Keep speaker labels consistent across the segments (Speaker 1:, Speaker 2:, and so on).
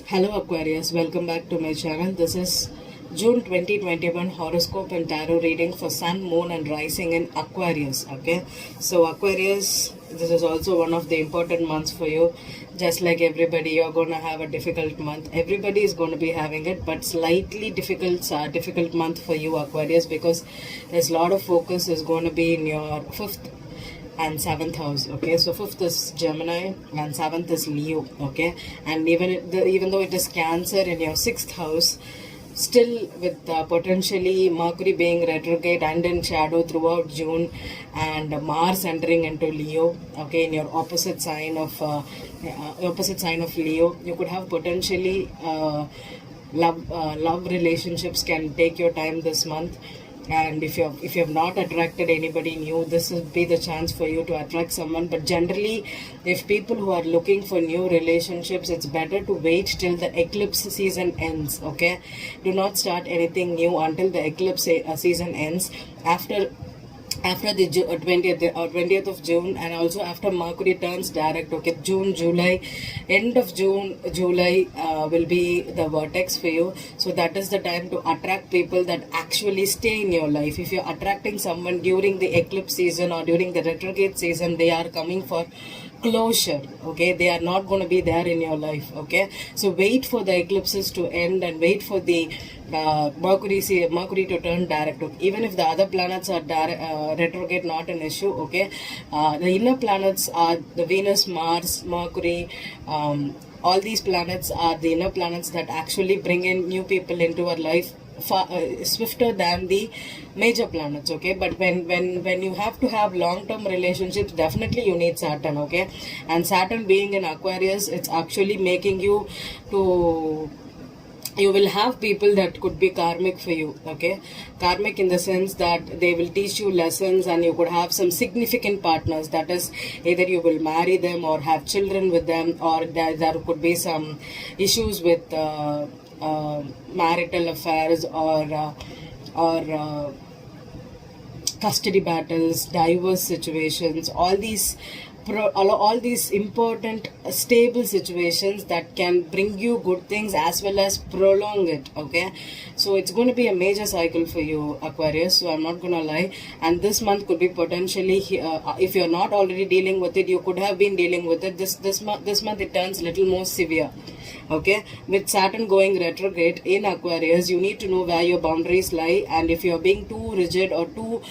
Speaker 1: Hello Aquarius, welcome back to my channel. This is June 2021 horoscope and tarot reading for Sun, Moon and Rising in Aquarius. Okay, so Aquarius, this is also one of the important months for you. Just like everybody, you're going to have a difficult month. Everybody is going to be having it, but slightly difficult month for you Aquarius, because there's a lot of focus is going to be in your fifth and seventh house. Okay, so fifth is Gemini and seventh is Leo. Okay, and even though it is Cancer in your sixth house, still with potentially Mercury being retrograde and in shadow throughout June, and Mars entering into Leo, okay, in your opposite sign of Leo, you could have potentially love relationships can take your time this month. And if you have not attracted anybody new, this will be the chance for you to attract someone. But generally, if people who are looking for new relationships, it's better to wait till the eclipse season ends. Okay, do not start anything new until the eclipse season ends. After the 20th of June, and also after Mercury turns direct. Okay, June, July, end of June, July will be the vertex for you. So that is the time to attract people that actually stay in your life. If you're attracting someone during the eclipse season or during the retrograde season, they are coming for closure. Okay, they are not going to be there in your life. Okay, so wait for the eclipses to end and wait for the Mercury to turn direct. Even if the other planets are retrograde, not an issue. Okay, the inner planets are the Venus, Mars, Mercury. All these planets are the inner planets that actually bring in new people into our life swifter than the major planets. Okay, but when you have to have long-term relationships, definitely you need Saturn. Okay, and Saturn being in Aquarius, it's actually making you to, you will have people that could be karmic for you. Okay, karmic in the sense that they will teach you lessons, and you could have some significant partners. That is, either you will marry them or have children with them, or there could be some issues with marital affairs or custody battles, divorce situations, all these important stable situations that can bring you good things as well as prolong it. Okay, so it's going to be a major cycle for you Aquarius, so I'm not going to lie. And this month could be potentially if you're not already dealing with it, you could have been dealing with it. This month it turns little more severe. Okay, with Saturn going retrograde in Aquarius, you need to know where your boundaries lie, and if you're being too rigid or too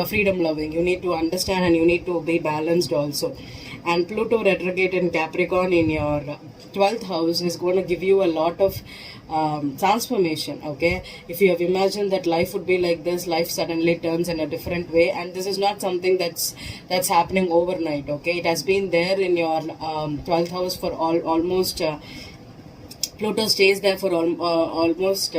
Speaker 1: freedom loving, you need to understand and you need to be balanced also. And Pluto retrograde in Capricorn in your 12th house is going to give you a lot of transformation. Okay, if you have imagined that life would be like this, life suddenly turns in a different way, and this is not something that's happening overnight. Okay, it has been there in your 12th house for almost Pluto stays there for almost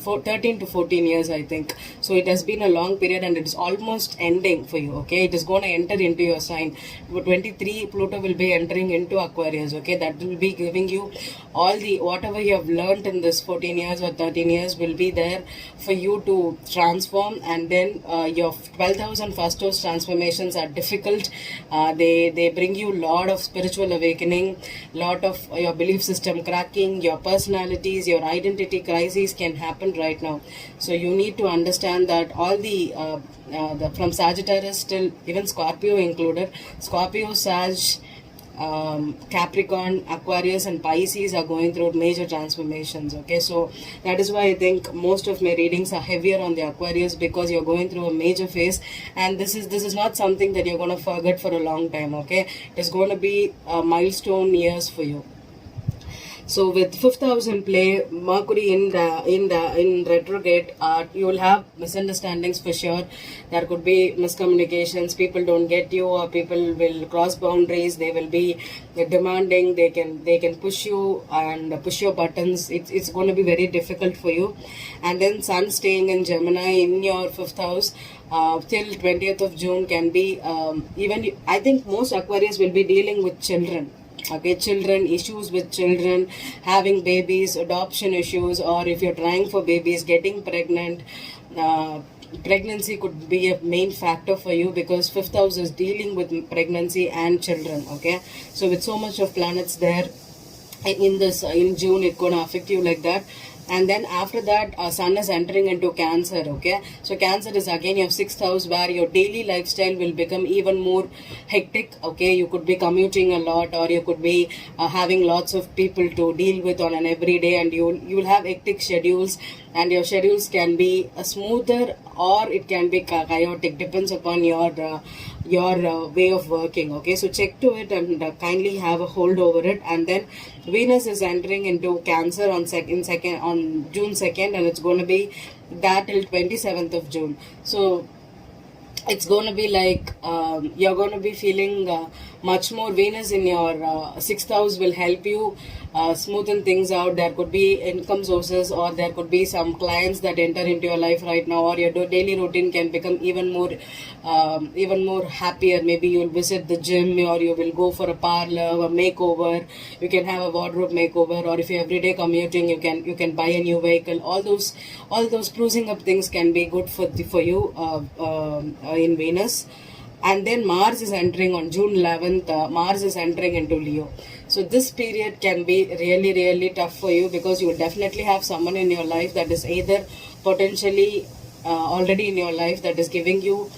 Speaker 1: 13 to 14 years, I think. So it has been a long period and it is almost ending for you. Okay, it is going to enter into your sign. 23, Pluto will be entering into Aquarius. Okay, that will be giving you all the whatever you have learned in this 14 years or 13 years will be there for you to transform. And then your 12,000 first house transformations are difficult. They bring you a lot of spiritual awakening, lot of your belief system cracking, your personalities, your identity crises can happen right now. So you need to understand that all the from Sagittarius till even Scorpio included, Scorpio, Sag, Capricorn, Aquarius and Pisces are going through major transformations. Okay, so that is why I think most of my readings are heavier on the Aquarius, because you're going through a major phase, and this is not something that you're going to forget for a long time. Okay, it's going to be milestone years for you. So with 5th house in play, Mercury in retrograde, you will have misunderstandings for sure. There could be miscommunications. People don't get you, or people will cross boundaries. They will be demanding. They can push you and push your buttons. It's going to be very difficult for you. And then Sun staying in Gemini in your 5th house till 20th of June can be even. I think most Aquarius will be dealing with children. Okay, children, issues with children, having babies, adoption issues, or if you're trying for babies, getting pregnant. Pregnancy could be a main factor for you, because 5th house is dealing with pregnancy and children. Okay, so with so much of planets there, in this in June, it's gonna affect you like that. And then after that, sun is entering into Cancer. Okay, so Cancer is again your sixth house, where your daily lifestyle will become even more hectic. Okay, you could be commuting a lot, or you could be having lots of people to deal with on an everyday, and you will have hectic schedules, and your schedules can be smoother or it can be chaotic, depends upon your way of working. Okay, so check to it and kindly have a hold over it. And then Venus is entering into Cancer on June 2nd, and it's going to be that till 27th of June. So it's going to be like you're going to be feeling much more. Venus in your sixth house will help you smoothen things out. There could be income sources, or there could be some clients that enter into your life right now, or your daily routine can become even more happier. Maybe you'll visit the gym, or you will go for a parlor, a makeover. You can have a wardrobe makeover, or if you're everyday commuting, you can buy a new vehicle. All those sprucing up things can be good for you in Venus. And then Mars is entering on June 11th. Mars is entering into Leo. So this period can be really, really tough for you, because you will definitely have someone in your life that is either potentially already in your life that is giving you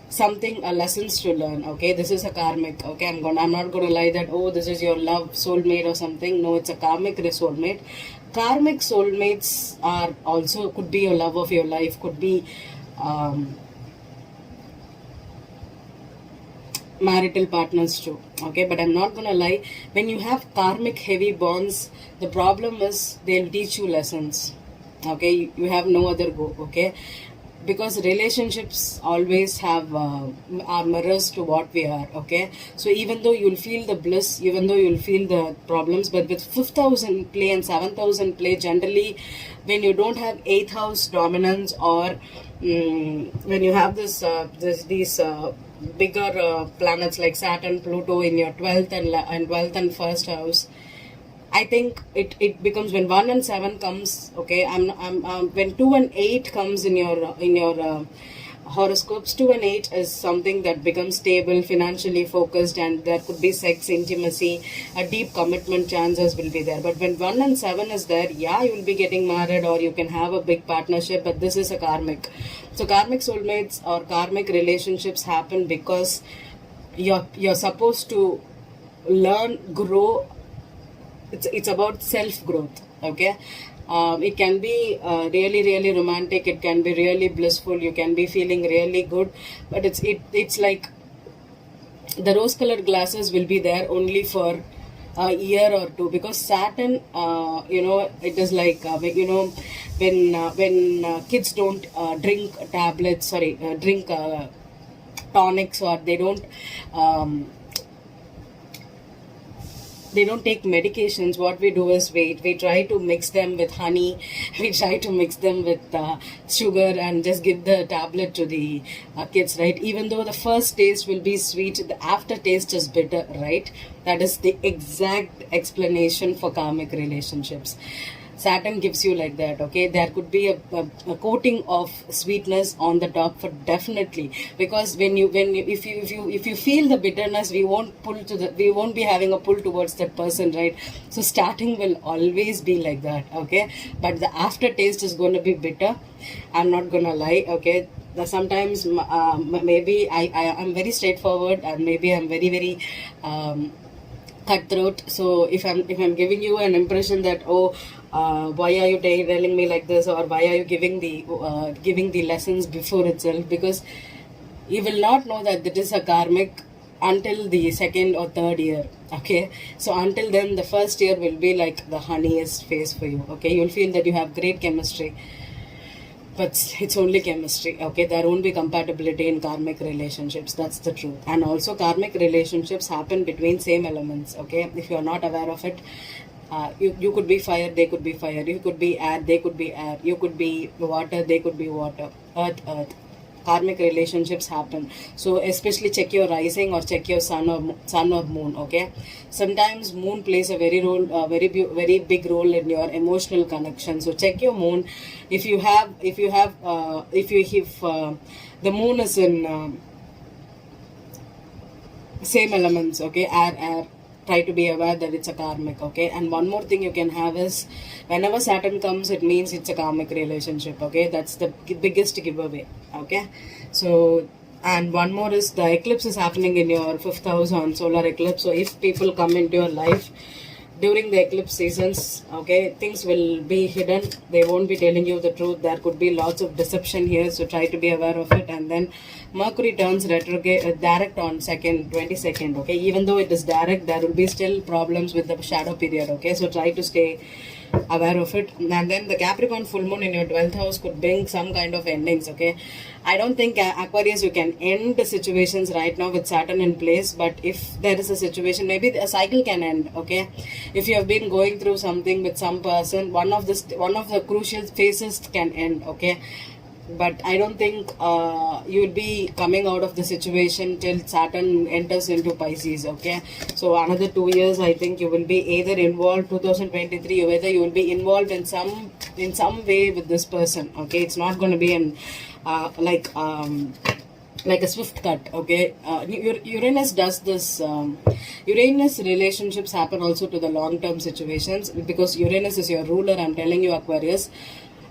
Speaker 1: something, lessons to learn. Okay, this is a karmic. Okay, I'm not gonna lie that, oh, this is your love soulmate or something. No, it's a karmic soulmate. Karmic soulmates are also, could be your love of your life, could be marital partners too. Okay, but I'm not gonna lie, when you have karmic heavy bonds, the problem is they'll teach you lessons. Okay, you have no other go. Okay, because relationships always have are mirrors to what we are. Okay, so even though you'll feel the bliss, even though you'll feel the problems, but with 5,000 play and 7,000 play, generally when you don't have 8th house dominance, or when you have these bigger planets like Saturn, Pluto in your 12th and 12th and first house, I think it becomes, when 1 and 7 comes. Okay, when 2 and 8 comes in your horoscopes, 2 and 8 is something that becomes stable, financially focused, and there could be sex, intimacy, a deep commitment chances will be there. But when 1 and 7 is there, yeah, you will be getting married, or you can have a big partnership, but this is a karmic. So karmic soulmates or karmic relationships happen because you're supposed to learn, grow. It's about self growth. Okay, it can be really, really romantic, it can be really blissful, you can be feeling really good, but it's like the rose colored glasses will be there only for a year or two, because Saturn, it is like when kids don't drink tonics, or they don't take medications. What we do is we try to mix them with honey, we try to mix them with sugar, and just give the tablet to the kids, right? Even though the first taste will be sweet, the aftertaste is bitter, right? That is the exact explanation for karmic relationships. Saturn gives you like that. Okay, there could be a coating of sweetness on the top for definitely, because if you feel the bitterness, we won't be having a pull towards that person, right? So starting will always be like that. Okay, but the aftertaste is going to be bitter. I'm not gonna lie. Okay, sometimes maybe I'm very straightforward, and maybe I'm very, very cutthroat. So if I'm giving you an impression that, why are you telling me like this, or why are you giving the lessons before itself, because you will not know that it is a karmic until the second or third year. Okay, so until then, the first year will be like the honeyest phase for you. Okay, you'll feel that you have great chemistry, but it's only chemistry. Okay, there won't be compatibility in karmic relationships. That's the truth. And also karmic relationships happen between same elements. Okay, if you're not aware of it, you could be fire, they could be fire. You could be air, they could be air. You could be water, they could be water. Earth. Karmic relationships happen. So especially check your rising, or check your sun or moon. Okay, sometimes moon plays a very big role in your emotional connection. So check your moon. If the moon is in same elements, okay, air, try to be aware that it's a karmic, okay? And one more thing you can have is, whenever Saturn comes, it means it's a karmic relationship, okay? That's the biggest giveaway, okay? So, and one more is the eclipse is happening in your 5th house on solar eclipse. So if people come into your life during the eclipse seasons, okay, things will be hidden. They won't be telling you the truth. There could be lots of deception here, so try to be aware of it. And then Mercury turns retrograde direct on 22nd, okay? Even though it is direct, there will be still problems with the shadow period, okay? So try to stay aware of it. And then the Capricorn full moon in your 12th house could bring some kind of endings, okay? I don't think Aquarius, you can end the situations right now with Saturn in place, but if there is a situation, maybe a cycle can end, okay? If you have been going through something with some person, one of the crucial phases can end, okay? But I don't think you will be coming out of the situation till Saturn enters into Pisces, okay? So another 2 years, I think you will be either involved, 2023, whether you will be involved in some way with this person, okay? It's not going to be an like a swift cut, okay? Uranus does this. Uranus relationships happen also to the long-term situations, because Uranus is your ruler. I'm telling you, Aquarius.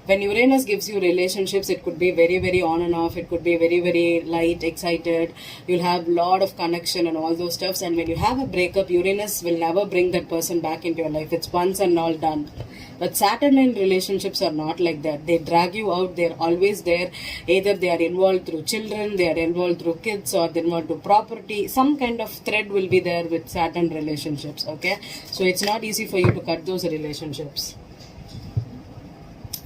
Speaker 1: When Uranus gives you relationships, it could be very, very on and off. It could be very, very light, excited. You'll have lot of connection and all those stuffs. And when you have a breakup, Uranus will never bring that person back into your life. It's once and all done. But Saturn and relationships are not like that. They drag you out. They're always there. Either they are involved through children, they are involved through kids, or they're involved through property. Some kind of thread will be there with Saturn relationships, okay? So it's not easy for you to cut those relationships.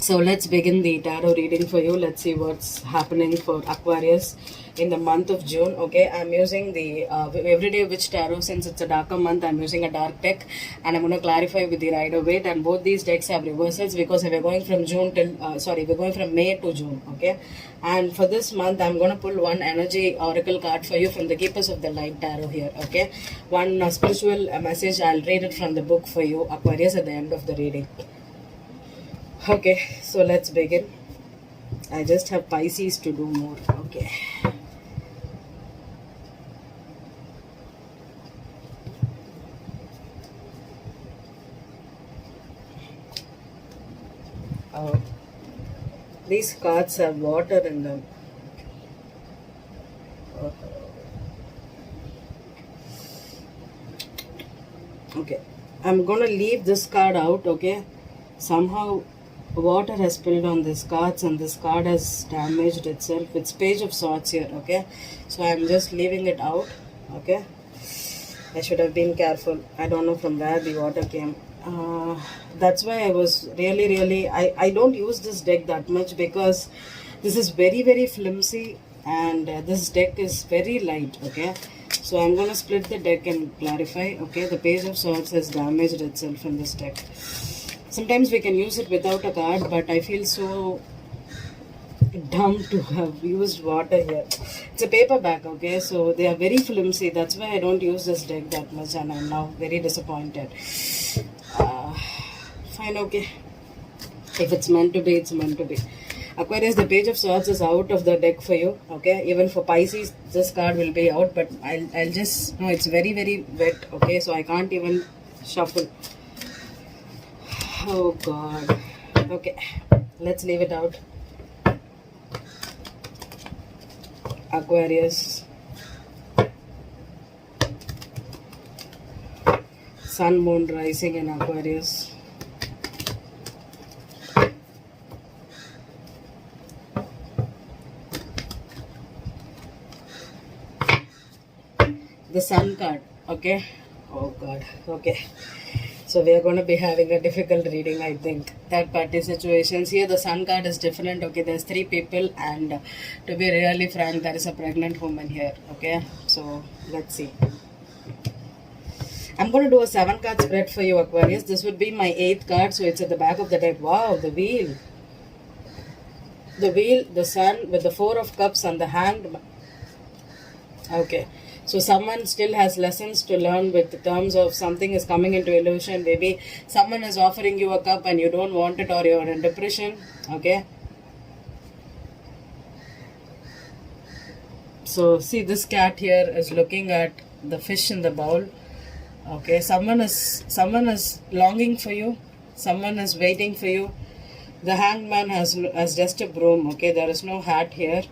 Speaker 1: So let's begin the tarot reading for you. Let's see what's happening for Aquarius in the month of June. Okay, I'm using the Everyday Witch Tarot. Since it's a darker month, I'm using a dark deck, and I'm going to clarify with the Rider-Waite. And both these decks have reversals because we're going from we're going from May to June. Okay, and for this month, I'm going to pull one energy oracle card for you from the Keepers of the Light Tarot here. Okay, one spiritual message. I'll read it from the book for you, Aquarius, at the end of the reading. Okay, so let's begin. I just have Pisces to do more. Okay. These cards have water in them. Okay, I'm gonna leave this card out. Okay, somehow water has spilled on this cards and this card has damaged itself. It's Page of Swords here, okay? So I'm just leaving it out, okay? I should have been careful. I don't know from where the water came. That's why I was really, I don't use this deck that much because this is very, very flimsy and this deck is very light, okay? So I'm going to split the deck and clarify, okay? The Page of Swords has damaged itself in this deck. Sometimes we can use it without a card, but I feel so dumb to have used water here. It's a paperback, okay? So they are very flimsy. That's why I don't use this deck that much, and I'm now very disappointed. Fine, okay. If it's meant to be, it's meant to be. Aquarius, the Page of Swords is out of the deck for you, okay? Even for Pisces, this card will be out, but I'll just... No, it's very, very wet, okay? So I can't even shuffle. Oh God. Okay, let's leave it out. Aquarius. Sun, Moon, Rising in Aquarius. The Sun card, okay? Oh God, okay. So we are going to be having a difficult reading, I think. Third party situations. Here the Sun card is different. Okay, there's 3 people and to be really frank, there is a pregnant woman here. Okay, so let's see. I'm going to do a 7 card spread for you, Aquarius. This would be my 8th card. So it's at the back of the deck. Wow, the wheel. The wheel, the Sun with the 4 of Cups and the hand. Okay. So someone still has lessons to learn with the terms of something is coming into illusion. Maybe someone is offering you a cup and you don't want it, or you're in depression. Okay. So see, this cat here is looking at the fish in the bowl. Okay, someone is longing for you. Someone is waiting for you. The hanged man has just a broom. Okay, there is no hat here,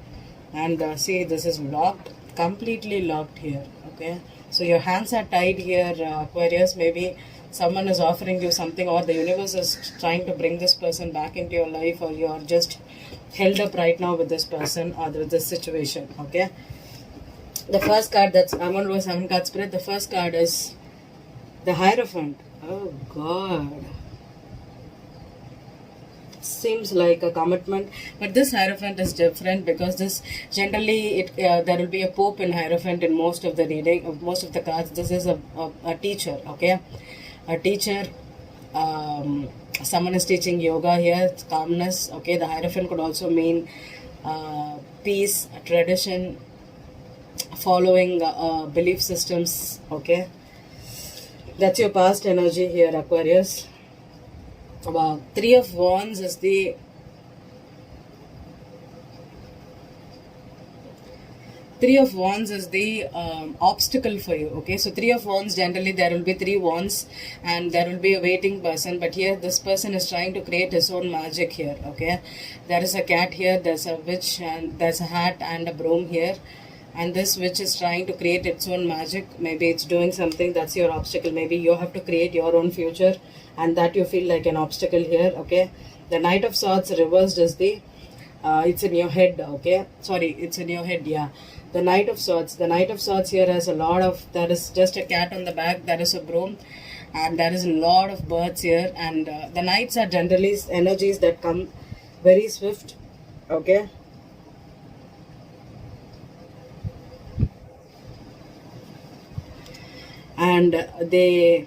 Speaker 1: and see, this is locked, completely locked here. Okay, so your hands are tied here, Aquarius. Maybe someone is offering you something, or the universe is trying to bring this person back into your life, or you are just held up right now with this person or with this situation. Okay, the first card, that's I'm on to 7 card spread. The first card is the Hierophant. Oh God. Seems like a commitment, but this Hierophant is different because this generally there will be a Pope in Hierophant in most of the reading of most of the cards. This is a teacher, okay, a teacher. Someone is teaching yoga here. It's calmness, okay. The Hierophant could also mean peace, tradition, following belief systems, okay. That's your past energy here, Aquarius. Wow, Three of Wands is the obstacle for you. Okay, so Three of Wands, generally there will be 3 wands and there will be a waiting person, but here this person is trying to create his own magic here. Okay, there is a cat here, there's a witch, and there's a hat and a broom here, and this witch is trying to create its own magic. Maybe it's doing something. That's your obstacle. Maybe you have to create your own future, and that you feel like an obstacle here. Okay, the Knight of Swords reversed is the it's in your head. Okay, sorry, it's in your head. Yeah, the Knight of Swords. The Knight of Swords here has a lot of. There is just a cat on the back. There is a broom, and there is a lot of birds here. And the knights are generally energies that come very swift. Okay. And they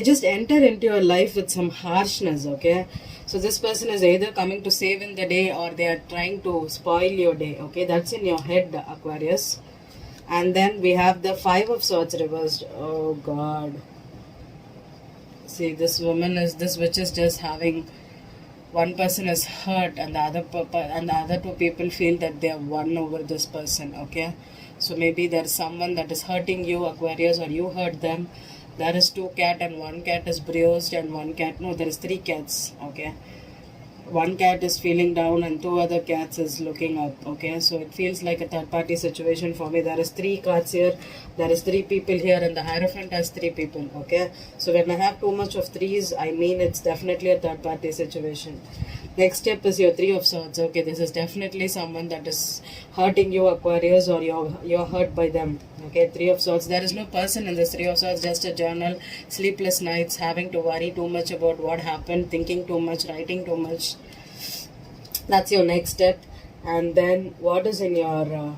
Speaker 1: just enter into your life with some harshness. Okay, so this person is either coming to save in the day or they are trying to spoil your day. Okay, that's in your head, Aquarius. And then we have the Five of Swords reversed. Oh God, see, this witch is just having, one person is hurt and the other two people feel that they have won over this person. Okay, so maybe there's someone that is hurting you, Aquarius, or you hurt them. There is 2 cats and 1 cat is bruised and 1 cat, no, there is 3 cats. Okay, 1 cat is feeling down and 2 other cats is looking up. Okay, so it feels like a third party situation for me. There is 3 cards here, there is 3 people here, and the Hierophant has 3 people. Okay, so when I have too much of threes, I mean it's definitely a third party situation. Next step is your Three of Swords. Okay, this is definitely someone that is hurting you, Aquarius, or you're hurt by them. Okay, Three of Swords. There is no person in this Three of Swords, just a journal, sleepless nights, having to worry too much about what happened, thinking too much, writing too much. That's your next step. And then what is in your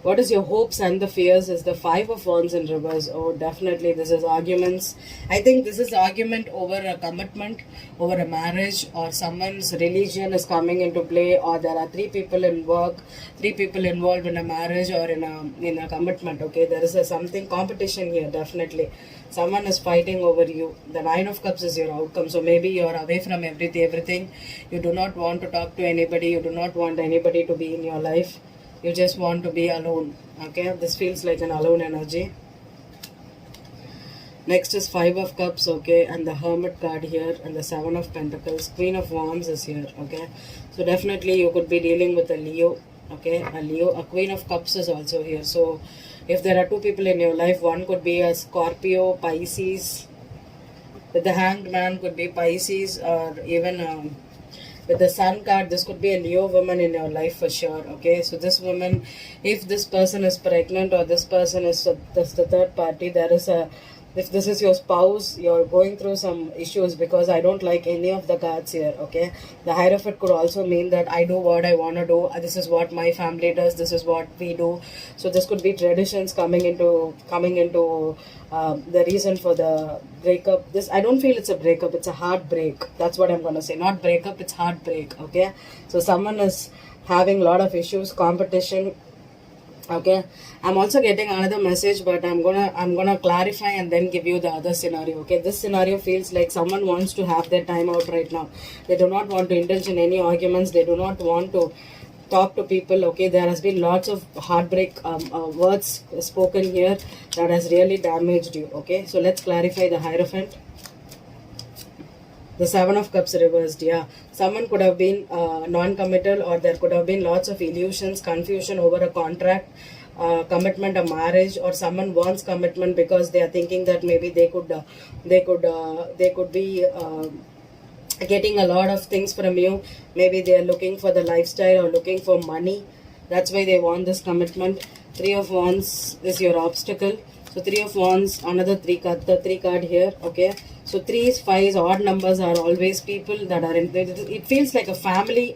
Speaker 1: what is your hopes and the fears is the Five of Wands in reverse. Oh, definitely this is arguments. I think this is argument over a commitment, over a marriage, or someone's religion is coming into play, or there are 3 people in work, 3 people involved in a marriage or in a commitment. Okay, there is a something competition here, definitely. Someone is fighting over you. The Nine of Cups is your outcome. So maybe you are away from everything. You do not want to talk to anybody. You do not want anybody to be in your life. You just want to be alone. Okay, this feels like an alone energy. Next is Five of Cups. Okay, and the Hermit card here, and the Seven of Pentacles. Queen of Wands is here. Okay, so definitely you could be dealing with a Leo. Okay, a Leo. A Queen of Cups is also here. So if there are 2 people in your life, one could be a Scorpio, Pisces. With the Hanged Man could be Pisces, or even with the Sun card, this could be a Leo woman in your life for sure. Okay, so this woman, if this person is pregnant or this person is the third party, there is a, if this is your spouse, you're going through some issues, because I don't like any of the cards here. Okay, the Hierophant could also mean that I do what I want to do. This is what my family does. This is what we do. So this could be traditions coming into the reason for the breakup. This, I don't feel it's a breakup, it's a heartbreak. That's what I'm going to say. Not breakup, it's heartbreak. Okay, so someone is having a lot of issues, competition, Okay, I'm also getting another message, but I'm gonna clarify and then give you the other scenario. Okay, this scenario feels like someone wants to have their time out right now. They do not want to indulge in any arguments. They do not want to talk to people. Okay, there has been lots of heartbreak words spoken here that has really damaged you. Okay, so let's clarify the Hierophant. The Seven of Cups reversed, yeah. Someone could have been non-committal, or there could have been lots of illusions, confusion over a contract, commitment, a marriage, or someone wants commitment because they are thinking that maybe they could be getting a lot of things from you. Maybe they are looking for the lifestyle or looking for money. That's why they want this commitment. Three of Wands is your obstacle. So Three of Wands, another the three card here. Okay, so threes, fives, odd numbers are always people that are in. It feels like a family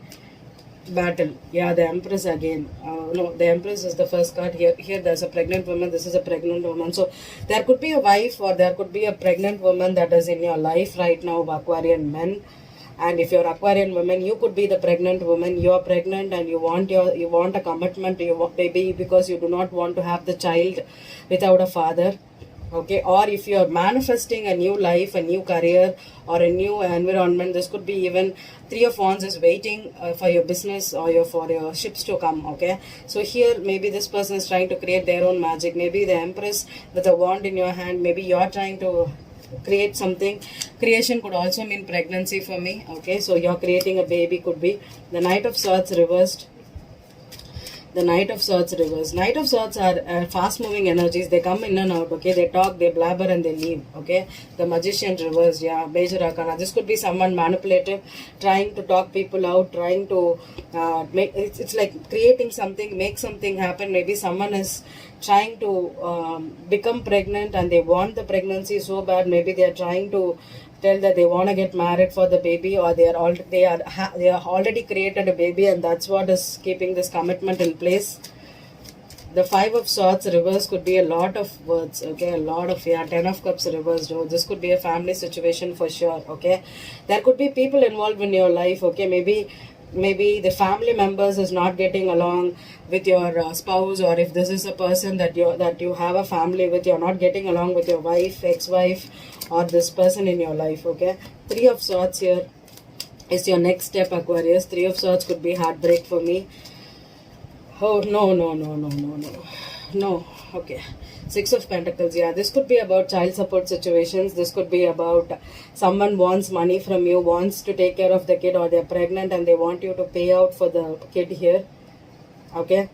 Speaker 1: battle. Yeah, the Empress again. No, the Empress is the first card here. Here there's a pregnant woman. This is a pregnant woman. So there could be a wife, or there could be a pregnant woman that is in your life right now, Aquarian men. And if you're Aquarian woman, you could be the pregnant woman. You're pregnant and you want a commitment. You want baby because you do not want to have the child without a father. Okay, or if you're manifesting a new life, a new career, or a new environment, this could be even Three of Wands is waiting for your business or for your ships to come. Okay, so here maybe this person is trying to create their own magic. Maybe the Empress with a wand in your hand. Maybe you're trying to create something. Creation could also mean pregnancy for me. Okay, so you're creating a baby, could be the Knight of Swords reversed. The Knight of Swords reverse. Knight of Swords are fast moving energies. They come in and out. Okay, they talk, they blabber, and they leave. Okay, the Magician reverse. Yeah, Major Arcana. This could be someone manipulative, trying to talk people out, trying to make it's like creating something, make something happen. Maybe someone is trying to become pregnant and they want the pregnancy so bad. Maybe they are trying to tell that they want to get married for the baby, or they are already created a baby, and that's what is keeping this commitment in place. The Five of Swords reverse could be a lot of words. Okay, a lot of, yeah. Ten of Cups reversed. Oh, this could be a family situation for sure. Okay, there could be people involved in your life. Okay, maybe the family members is not getting along with your spouse, or if this is a person that you have a family with, you're not getting along with your wife, ex-wife, or this person in your life. Okay, Three of Swords here is your next step, Aquarius. Three of Swords could be heartbreak for me. Oh, no. Okay, Six of Pentacles. Yeah, this could be about child support situations. This could be about someone wants money from you, wants to take care of the kid, or they're pregnant and they want you to pay out for the kid here. Okay,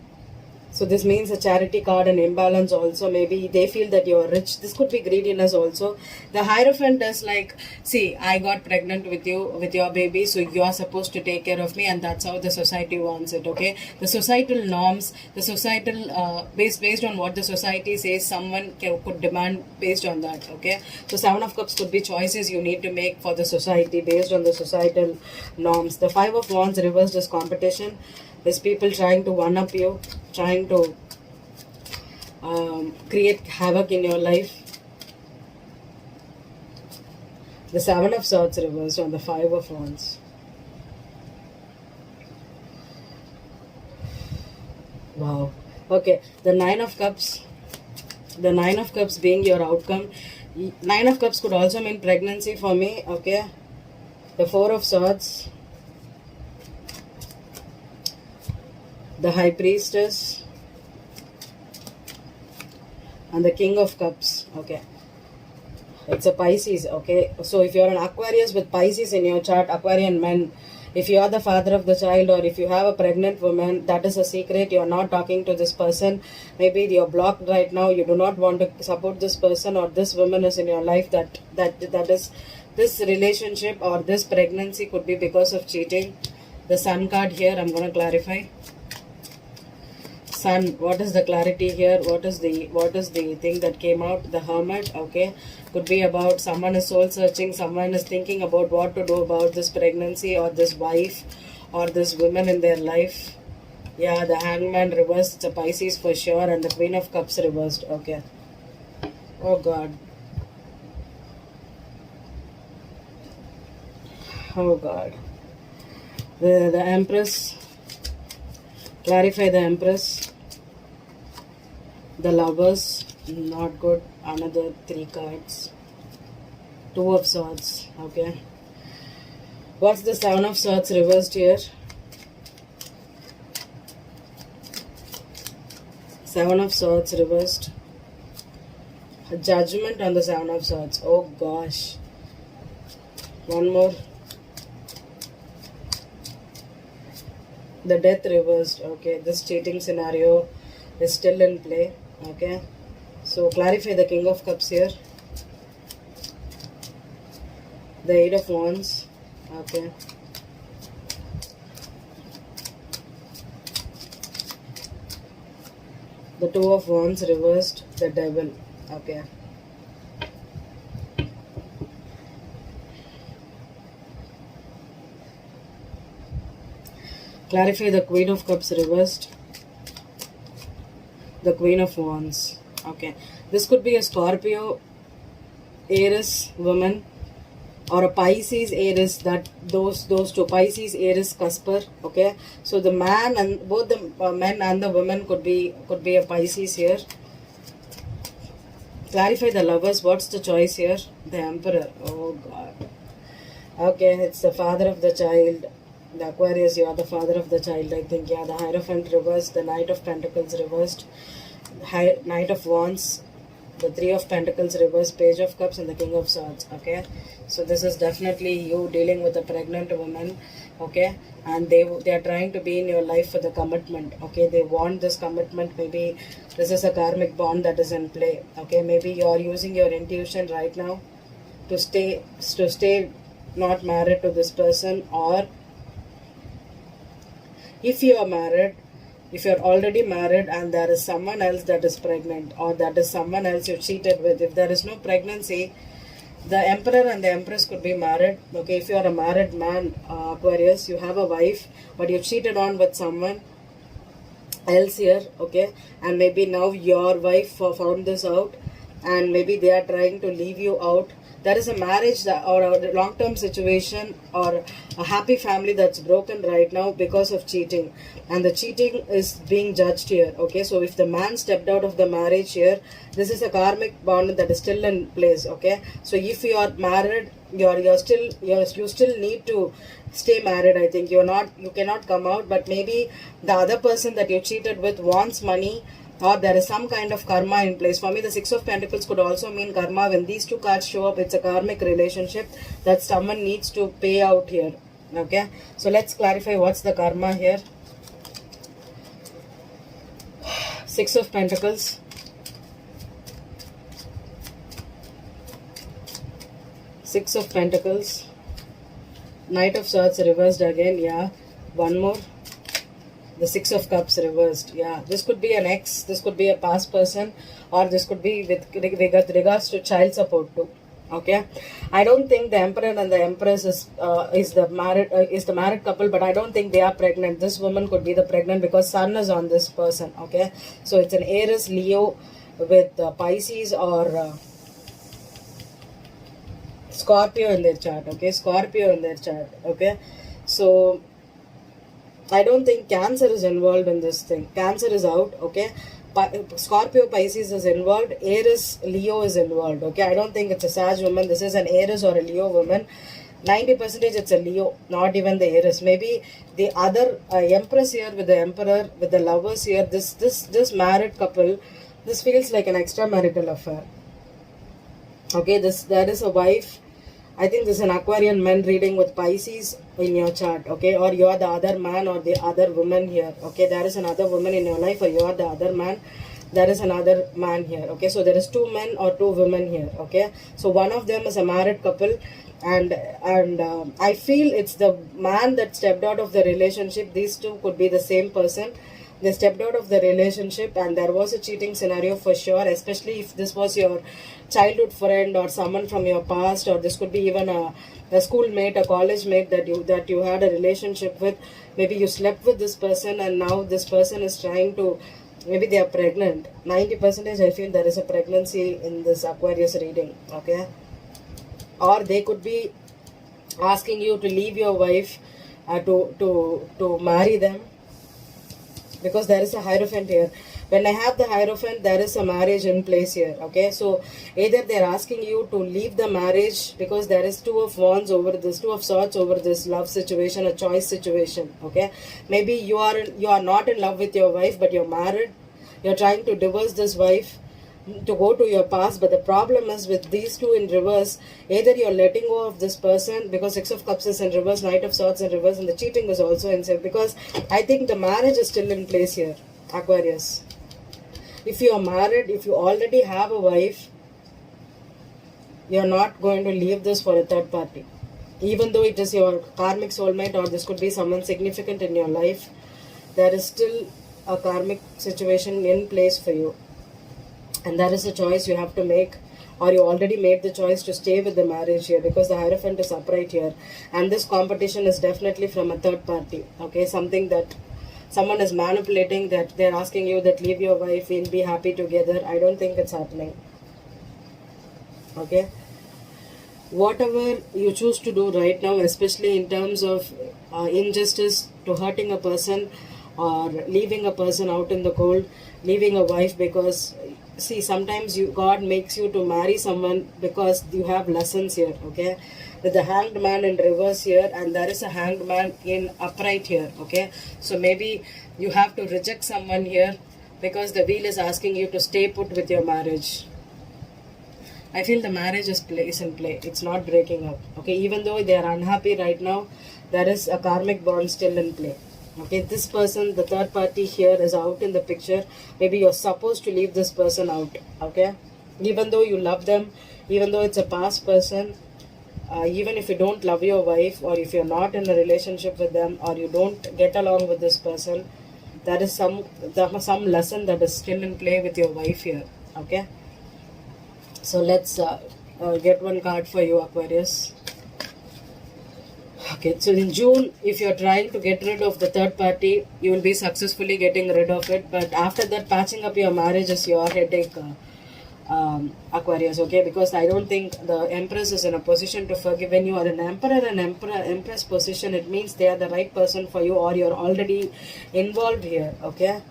Speaker 1: so this means a charity card and imbalance also. Maybe they feel that you're rich. This could be greediness also. The Hierophant is like, see, I got pregnant with you, with your baby, so you are supposed to take care of me, and that's how the society wants it. Okay, the societal norms, the societal based on what the society says, someone could demand based on that. Okay, so Seven of Cups could be choices you need to make for the society based on the societal norms. The Five of Wands reversed is competition. There's people trying to one-up you, trying to create havoc in your life. The Seven of Swords reversed on the Five of Wands. Wow. Okay, the Nine of Cups. The Nine of Cups being your outcome. Nine of Cups could also mean pregnancy for me. Okay. The Four of Swords. The High Priestess, and the King of Cups. Okay, it's a Pisces. Okay, so if you're an Aquarius with Pisces in your chart, Aquarian men, if you are the father of the child, or if you have a pregnant woman, that is a secret. You're not talking to this person. Maybe you're blocked right now. You do not want to support this person, or this woman is in your life. That is this relationship or this pregnancy could be because of cheating. The Sun card here, I'm going to clarify. Sun, what is the clarity here? What is the thing that came out? The Hermit. Okay, could be about someone is soul searching, someone is thinking about what to do about this pregnancy, or this wife, or this woman in their life. Yeah, the Hangman reversed, it's a Pisces for sure, and the Queen of Cups reversed. Okay, oh God, oh God. The Empress, clarify the Empress. The Lovers, not good. Another 3 cards. Two of Swords, okay. What's the Seven of Swords reversed here? Seven of Swords reversed. Judgment on the Seven of Swords. Oh gosh. One more. The Death reversed. Okay, this cheating scenario is still in play. Okay, so clarify the King of Cups here. The Eight of Wands. Okay. The Two of Wands reversed. The Devil. Okay. Clarify the Queen of Cups reversed. The Queen of Wands. Okay. This could be a Scorpio, Aries woman, or a Pisces, Aries. That those two, Pisces, Aries, Cusper. Okay. So the man and both the men and the women could be a Pisces here. Clarify the Lovers. What's the choice here? The Emperor. Oh God. Okay, it's the father of the child. The Aquarius, you are the father of the child, I think. Yeah, the Hierophant reversed, the Knight of Pentacles reversed, Knight of Wands, the Three of Pentacles reversed, Page of Cups, and the King of Swords. Okay, so this is definitely you dealing with a pregnant woman. Okay, and they are trying to be in your life for the commitment. Okay, they want this commitment. Maybe this is a karmic bond that is in play. Okay, maybe you are using your intuition right now to stay not married to this person, or if you are married, if you're already married and there is someone else that is pregnant, or that is someone else you cheated with, if there is no pregnancy, the Emperor and the Empress could be married. Okay, if you are a married man, Aquarius, you have a wife, but you cheated on with someone else here, okay, and maybe now your wife found this out, and maybe they are trying to leave you out. There is a marriage or a long-term situation or a happy family that's broken right now because of cheating, and the cheating is being judged here. Okay, so if the man stepped out of the marriage here, this is a karmic bond that is still in place. Okay, so if you are married, you still need to stay married. I think you cannot come out, but maybe the other person that you cheated with wants money, or there is some kind of karma in place. For me, the Six of Pentacles could also mean karma. When these two cards show up, it's a karmic relationship that someone needs to pay out here. Okay, so let's clarify what's the karma here. Six of Pentacles, Six of Pentacles, Knight of Swords reversed again. Yeah, one more. The Six of Cups reversed. Yeah, this could be an ex, this could be a past person, or this could be with regards to child support too. Okay, I don't think the Emperor and the Empress is the married couple, but I don't think they are pregnant. This woman could be the pregnant because Sun is on this person. Okay, so it's an Aries, Leo with Pisces or Scorpio in their chart. Okay, Scorpio in their chart. Okay, so I don't think Cancer is involved in this thing. Cancer is out, okay? Scorpio, Pisces is involved. Aries, Leo is involved, okay? I don't think it's a Sag woman. This is an Aries or a Leo woman. 90% it's a Leo, not even the Aries. Maybe the other Empress here with the Emperor, with the Lovers here, this married couple, this feels like an extramarital affair. Okay, there is a wife. I think this is an Aquarian man reading with Pisces in your chart, okay? Or you are the other man or the other woman here, okay? There is another woman in your life, or you are the other man. There is another man here, okay? So there is two men or two women here, okay? So one of them is a married couple, and I feel it's the man that stepped out of the relationship. These two could be the same person. They stepped out of the relationship, and there was a cheating scenario for sure, especially if this was your childhood friend or someone from your past, or this could be even a schoolmate, a college mate that you had a relationship with. Maybe you slept with this person, and now this person is trying to, maybe they are pregnant. 90% I feel there is a pregnancy in this Aquarius reading, okay? Or they could be asking you to leave your wife to marry them, because there is a Hierophant here. When I have the Hierophant, there is a marriage in place here. Okay, so either they're asking you to leave the marriage because there is Two of Wands over this, Two of Swords over this love situation, a choice situation. Okay, maybe you are not in love with your wife, but you're married. You're trying to divorce this wife to go to your past, but the problem is with these two in reverse, either you're letting go of this person because Six of Cups is in reverse, Knight of Swords in reverse, and the cheating is also inside, because I think the marriage is still in place here, Aquarius. If you are married, if you already have a wife, you're not going to leave this for a third party. Even though it is your karmic soulmate, or this could be someone significant in your life, there is still a karmic situation in place for you. And that is a choice you have to make, or you already made the choice to stay with the marriage here, because the Hierophant is upright here. And this competition is definitely from a third party. Okay, something that someone is manipulating, that they're asking you that leave your wife, we'll be happy together. I don't think it's happening. Okay, whatever you choose to do right now, especially in terms of injustice to hurting a person, or leaving a person out in the cold, leaving a wife, because see, sometimes God makes you to marry someone because you have lessons here. Okay, with the Hanged Man in reverse here, and there is a Hanged Man in upright here. Okay, so maybe you have to reject someone here because the wheel is asking you to stay put with your marriage. I feel the marriage is in play. It's not breaking up. Okay, even though they are unhappy right now, there is a karmic bond still in play. Okay, this person, the third party here, is out in the picture. Maybe you're supposed to leave this person out. Okay, even though you love them, even though it's a past person, even if you don't love your wife, or if you're not in a relationship with them, or you don't get along with this person, there is some lesson that is still in play with your wife here. Okay, so let's get one card for you, Aquarius. Okay, so in June, if you're trying to get rid of the third party, you will be successfully getting rid of it. But after that, patching up your marriage is your headache, Aquarius. Okay, because I don't think the Empress is in a position to forgive. When you are an Emperor and Empress position, it means they are the right person for you, or you're already involved here. Okay,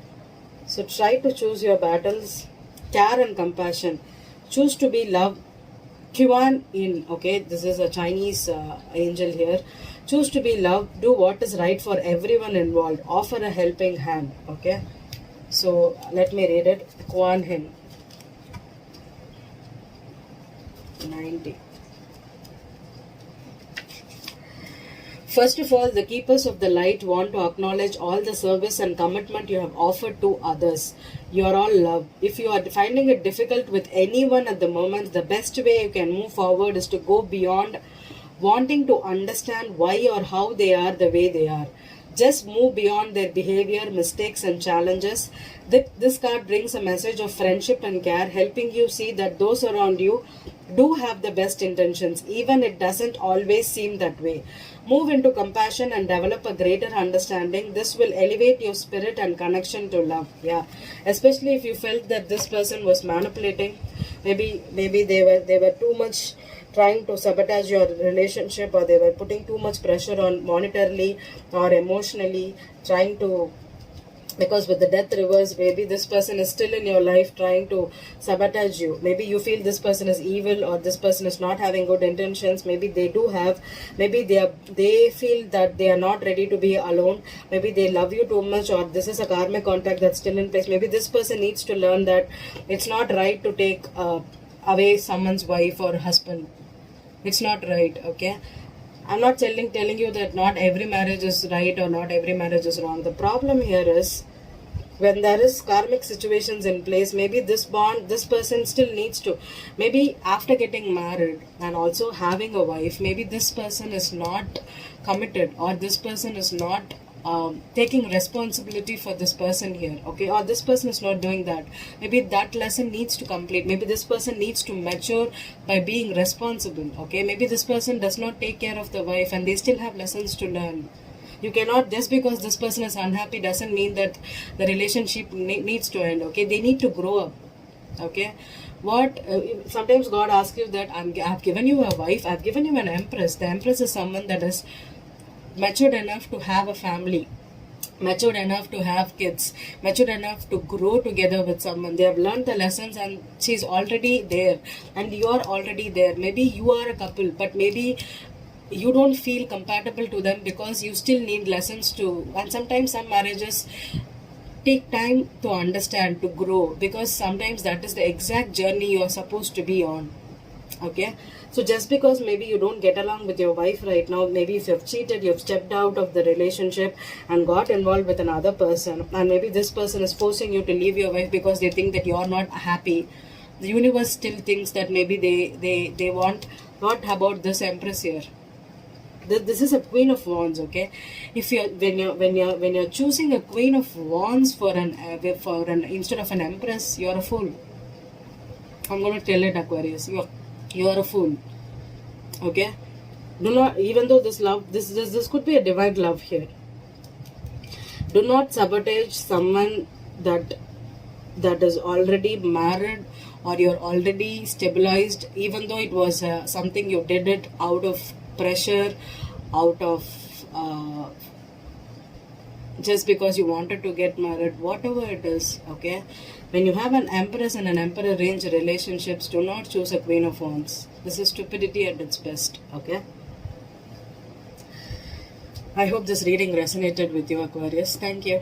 Speaker 1: so try to choose your battles, care and compassion. Choose to be love. Kuan Yin, okay, this is a Chinese angel here. Choose to be loved, do what is right for everyone involved, offer a helping hand. Okay, so let me read it. Kuan Yin 90. First of all, the keepers of the light want to acknowledge all the service and commitment you have offered to others. You are all love. If you are finding it difficult with anyone at the moment, the best way you can move forward is to go beyond wanting to understand why or how they are the way they are. Just move beyond their behavior, mistakes and challenges. This card brings a message of friendship and care, helping you see that those around you do have the best intentions, even it doesn't always seem that way. Move into compassion and develop a greater understanding. This will elevate your spirit and connection to love. Yeah, especially if you felt that this person was manipulating, maybe they were too much trying to sabotage your relationship, or they were putting too much pressure on monetarily or emotionally, trying to, because with the Death reverse, maybe this person is still in your life trying to sabotage you. Maybe you feel this person is evil, or this person is not having good intentions. Maybe they do have, maybe they feel that they are not ready to be alone. Maybe they love you too much, or this is a karmic contact that's still in place. Maybe this person needs to learn that it's not right to take away someone's wife or husband. It's not right. Okay, I'm not telling you that not every marriage is right or not every marriage is wrong. The problem here is when there is karmic situations in place, maybe this person still needs to, maybe after getting married and also having a wife, maybe this person is not committed, or this person is not taking responsibility for this person here. Okay, or this person is not doing that. Maybe that lesson needs to complete. Maybe this person needs to mature by being responsible. Okay, maybe this person does not take care of the wife and they still have lessons to learn. You cannot, just because this person is unhappy doesn't mean that the relationship needs to end. Okay, they need to grow up. Okay, sometimes God asks you that I've given you a wife, I've given you an Empress. The Empress is someone that is matured enough to have a family. matured enough to have kids, matured enough to grow together with someone. They have learned the lessons and she's already there and you are already there. Maybe you are a couple, but maybe you don't feel compatible to them because you still need lessons to. And sometimes some marriages take time to understand, to grow, because sometimes that is the exact journey you are supposed to be on. Okay, so just because maybe you don't get along with your wife right now, maybe if you've cheated, you've stepped out of the relationship and got involved with another person, and maybe this person is forcing you to leave your wife because they think that you're not happy. The universe still thinks that maybe they want. What about this Empress here? This is a Queen of Wands. Okay, if you're when you're choosing a Queen of Wands for an instead of an Empress, you're a fool. I'm going to tell it, Aquarius. You are a fool. Okay, do not, even though this love, this could be a divine love here, do not sabotage someone that is already married or you're already stabilized, even though it was something you did it out of pressure, out of just because you wanted to get married, whatever it is. Okay, when you have an Empress and an Emperor range relationships, do not choose a Queen of Wands. This is stupidity at its best. Okay, I hope this reading resonated with you, Aquarius. Thank you.